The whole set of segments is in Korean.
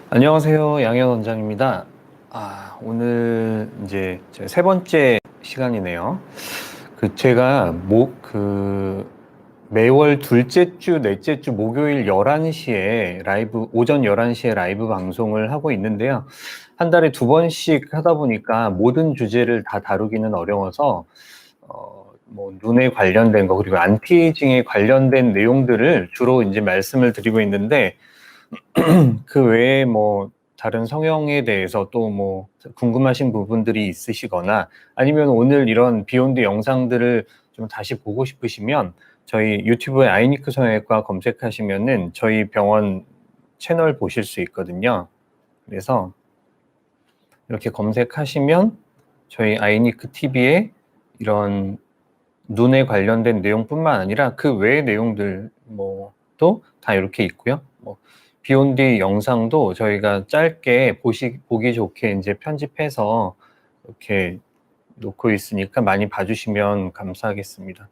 안녕하세요. 양현 원장입니다. 오늘 이제 세 번째 시간이네요. 제가 매월 둘째 주, 넷째 주 목요일 11시에 오전 11시에 라이브 방송을 하고 있는데요. 한 달에 두 번씩 하다 보니까 모든 주제를 다 다루기는 어려워서, 눈에 관련된 거, 그리고 안티에이징에 관련된 내용들을 주로 이제 말씀을 드리고 있는데, 그 외에 다른 성형에 대해서 또 궁금하신 부분들이 있으시거나 아니면 오늘 이런 비욘드 영상들을 좀 다시 보고 싶으시면 저희 유튜브에 아이니크 성형외과 검색하시면은 저희 병원 채널 보실 수 있거든요. 그래서 이렇게 검색하시면 저희 아이니크 TV에 이런 눈에 관련된 내용뿐만 아니라 그 외의 내용들 또 다 이렇게 있고요. 비욘디 영상도 저희가 짧게 보기 좋게 이제 편집해서 이렇게 놓고 있으니까 많이 봐주시면 감사하겠습니다.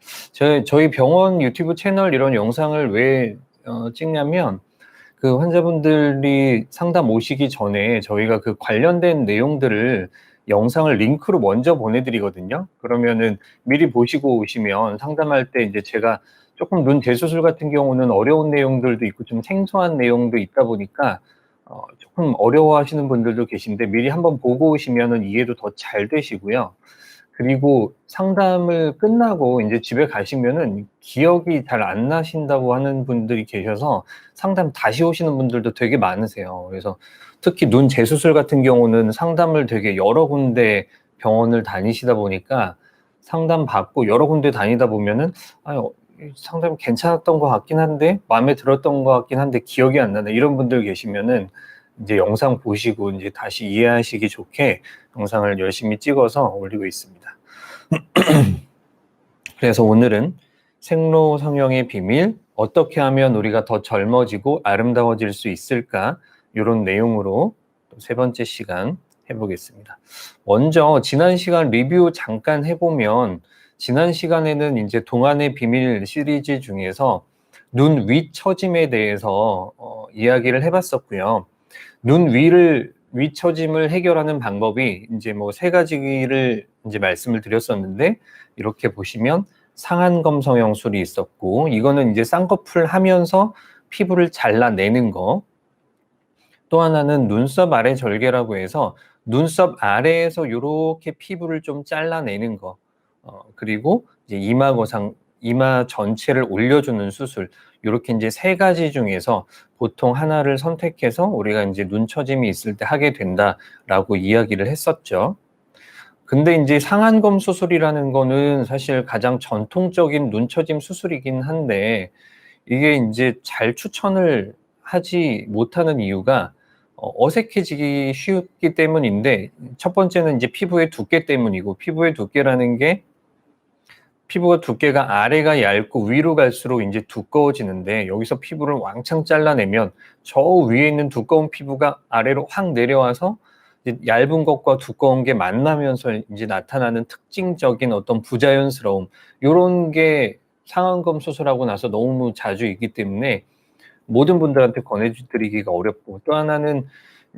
저희 병원 유튜브 채널 이런 영상을 왜 찍냐면 그 환자분들이 상담 오시기 전에 저희가 그 관련된 내용들을 영상을 링크로 먼저 보내드리거든요. 그러면은 미리 보시고 오시면 상담할 때 이제 제가 조금 눈 재수술 같은 경우는 어려운 내용들도 있고 좀 생소한 내용도 있다 보니까 조금 어려워하시는 분들도 계신데 미리 한번 보고 오시면은 이해도 더 잘 되시고요. 그리고 상담을 끝나고 이제 집에 가시면은 기억이 잘 안 나신다고 하는 분들이 계셔서 상담 다시 오시는 분들도 되게 많으세요. 그래서 특히 눈 재수술 같은 경우는 상담을 되게 여러 군데 병원을 다니시다 보니까 상담 받고 여러 군데 다니다 보면은 상담 괜찮았던 것 같긴 한데 마음에 들었던 것 같긴 한데 기억이 안 나네, 이런 분들 계시면은 이제 영상 보시고 이제 다시 이해하시기 좋게 영상을 열심히 찍어서 올리고 있습니다. 그래서 오늘은 생로 성형의 비밀, 어떻게 하면 우리가 더 젊어지고 아름다워질 수 있을까, 이런 내용으로 세 번째 시간 해보겠습니다. 먼저 지난 시간 리뷰 잠깐 해보면, 지난 시간에는 이제 동안의 비밀 시리즈 중에서 눈 위 처짐에 대해서 이야기를 해봤었고요. 눈 위 처짐을 해결하는 방법이 이제 세 가지를 이제 말씀을 드렸었는데, 이렇게 보시면 상안검 성형술이 있었고, 이거는 이제 쌍꺼풀 하면서 피부를 잘라내는 거. 또 하나는 눈썹 아래 절개라고 해서 눈썹 아래에서 이렇게 피부를 좀 잘라내는 거. 그리고 이제 이마 전체를 올려주는 수술. 이렇게 이제 세 가지 중에서 보통 하나를 선택해서 우리가 이제 눈 처짐이 있을 때 하게 된다라고 이야기를 했었죠. 근데 이제 상안검 수술이라는 거는 사실 가장 전통적인 눈 처짐 수술이긴 한데, 이게 이제 잘 추천을 하지 못하는 이유가 어색해지기 쉽기 때문인데, 첫 번째는 이제 피부의 두께 때문이고, 피부의 두께라는 게 피부가 두께가 아래가 얇고 위로 갈수록 이제 두꺼워지는데, 여기서 피부를 왕창 잘라내면 저 위에 있는 두꺼운 피부가 아래로 확 내려와서 이제 얇은 것과 두꺼운 게 만나면서 이제 나타나는 특징적인 어떤 부자연스러움, 이런 게 상안검 수술하고 나서 너무 자주 있기 때문에 모든 분들한테 권해드리기가 어렵고, 또 하나는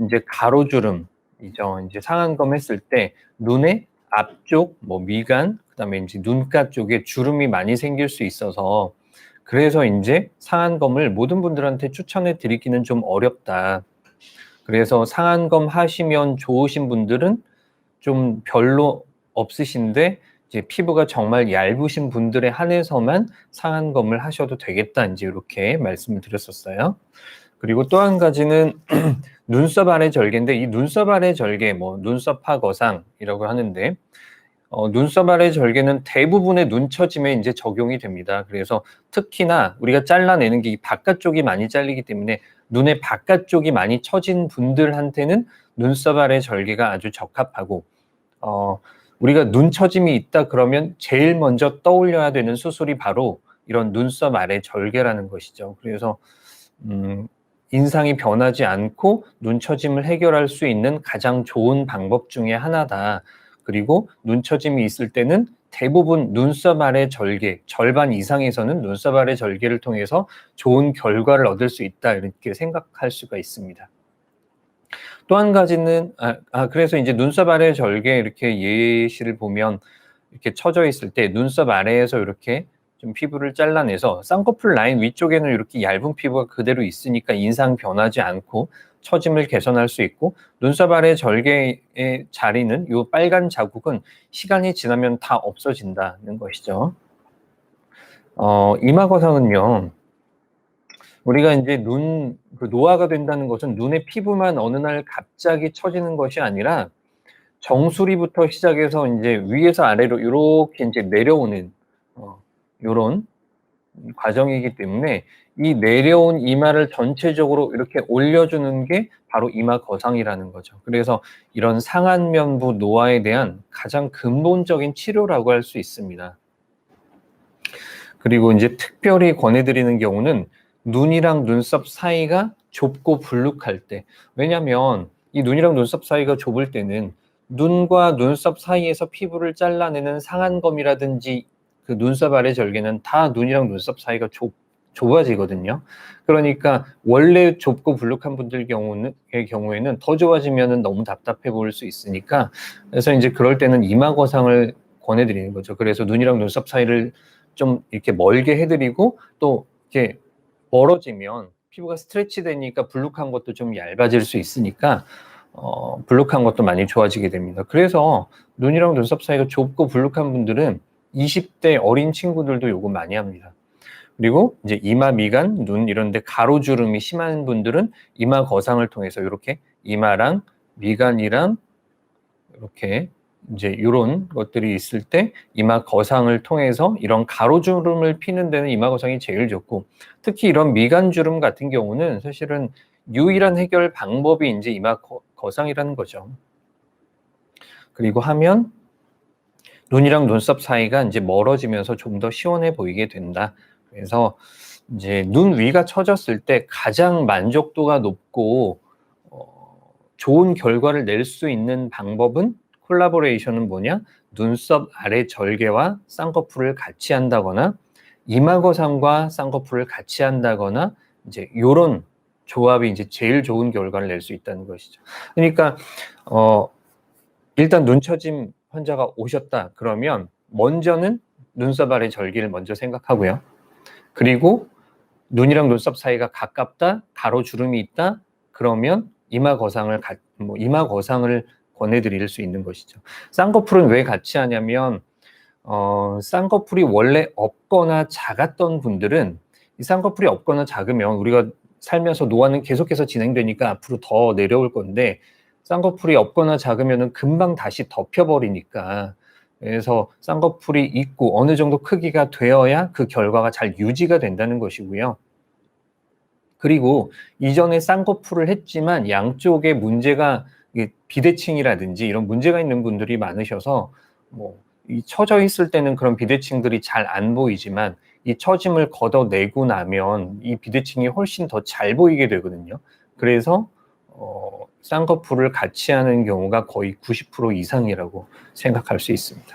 이제 가로주름이죠. 이제 상안검 했을 때 눈의 앞쪽, 미간, 그다음에 이제 눈가 쪽에 주름이 많이 생길 수 있어서, 그래서 이제 상안검을 모든 분들한테 추천해 드리기는 좀 어렵다. 그래서 상안검 하시면 좋으신 분들은 좀 별로 없으신데, 이제 피부가 정말 얇으신 분들에 한해서만 상안검을 하셔도 되겠다, 이제 이렇게 말씀을 드렸었어요. 그리고 또 한 가지는 눈썹 아래 절개인데, 이 눈썹 아래 절개, 눈썹 파거상이라고 하는데, 눈썹 아래 절개는 대부분의 눈 처짐에 이제 적용이 됩니다. 그래서 특히나 우리가 잘라내는 게 이 바깥쪽이 많이 잘리기 때문에 눈의 바깥쪽이 많이 처진 분들한테는 눈썹 아래 절개가 아주 적합하고, 우리가 눈 처짐이 있다 그러면 제일 먼저 떠올려야 되는 수술이 바로 이런 눈썹 아래 절개라는 것이죠. 그래서 인상이 변하지 않고 눈 처짐을 해결할 수 있는 가장 좋은 방법 중에 하나다. 그리고 눈 처짐이 있을 때는 대부분 눈썹 아래 절개, 절반 이상에서는 눈썹 아래 절개를 통해서 좋은 결과를 얻을 수 있다, 이렇게 생각할 수가 있습니다. 또 한 가지는 그래서 이제 눈썹 아래 절개 이렇게 예시를 보면 이렇게 처져 있을 때 눈썹 아래에서 이렇게 좀 피부를 잘라내서 쌍꺼풀 라인 위쪽에는 이렇게 얇은 피부가 그대로 있으니까 인상 변하지 않고 처짐을 개선할 수 있고, 눈썹 아래 절개의 자리는 이 빨간 자국은 시간이 지나면 다 없어진다는 것이죠. 이마 거상은요, 우리가 이제 노화가 된다는 것은 눈의 피부만 어느 날 갑자기 처지는 것이 아니라 정수리부터 시작해서 이제 위에서 아래로 요렇게 이제 내려오는 요런 과정이기 때문에 이 내려온 이마를 전체적으로 이렇게 올려주는 게 바로 이마 거상이라는 거죠. 그래서 이런 상안면부 노화에 대한 가장 근본적인 치료라고 할 수 있습니다. 그리고 이제 특별히 권해드리는 경우는 눈이랑 눈썹 사이가 좁고 불룩할 때, 왜냐하면 이 눈이랑 눈썹 사이가 좁을 때는 눈과 눈썹 사이에서 피부를 잘라내는 상안검이라든지 그 눈썹 아래 절개는 다 눈이랑 눈썹 사이가 좁아지거든요. 그러니까 원래 좁고 불룩한 분들 경우에는 더 좁아지면 너무 답답해 보일 수 있으니까, 그래서 이제 그럴 때는 이마 거상을 권해드리는 거죠. 그래서 눈이랑 눈썹 사이를 좀 이렇게 멀게 해드리고, 또 이렇게 멀어지면 피부가 스트레치 되니까 불룩한 것도 좀 얇아질 수 있으니까 불룩한 것도 많이 좋아지게 됩니다. 그래서 눈이랑 눈썹 사이가 좁고 불룩한 분들은 20대 어린 친구들도 요거 많이 합니다. 그리고 이제 이마, 미간, 눈 이런 데 가로주름이 심한 분들은 이마 거상을 통해서 이렇게 이마랑 미간이랑 이렇게 이제 이런 것들이 있을 때 이마 거상을 통해서 이런 가로주름을 피는 데는 이마 거상이 제일 좋고, 특히 이런 미간주름 같은 경우는 사실은 유일한 해결 방법이 이제 이마 거상이라는 거죠. 그리고 하면 눈이랑 눈썹 사이가 이제 멀어지면서 좀 더 시원해 보이게 된다. 그래서 이제 눈 위가 처졌을 때 가장 만족도가 높고 좋은 결과를 낼 수 있는 방법은, 콜라보레이션은 뭐냐? 눈썹 아래 절개와 쌍꺼풀을 같이 한다거나 이마 거상과 쌍꺼풀을 같이 한다거나, 이제 요런 조합이 이제 제일 좋은 결과를 낼 수 있다는 것이죠. 그러니까 일단 눈 처짐 환자가 오셨다 그러면 먼저는 눈썹 아래 절개를 먼저 생각하고요. 그리고 눈이랑 눈썹 사이가 가깝다, 가로주름이 있다, 그러면 이마 거상을 권해드릴 수 있는 것이죠. 쌍꺼풀은 왜 같이 하냐면 쌍꺼풀이 원래 없거나 작았던 분들은, 이 쌍꺼풀이 없거나 작으면 우리가 살면서 노화는 계속해서 진행되니까 앞으로 더 내려올 건데, 쌍꺼풀이 없거나 작으면 금방 다시 덮여버리니까, 그래서 쌍꺼풀이 있고 어느 정도 크기가 되어야 그 결과가 잘 유지가 된다는 것이고요. 그리고 이전에 쌍꺼풀을 했지만 양쪽에 문제가, 비대칭이라든지 이런 문제가 있는 분들이 많으셔서 이 처져 있을 때는 그런 비대칭들이 잘 안 보이지만 이 처짐을 걷어내고 나면 이 비대칭이 훨씬 더 잘 보이게 되거든요. 그래서 쌍꺼풀을 같이 하는 경우가 거의 90% 이상이라고 생각할 수 있습니다.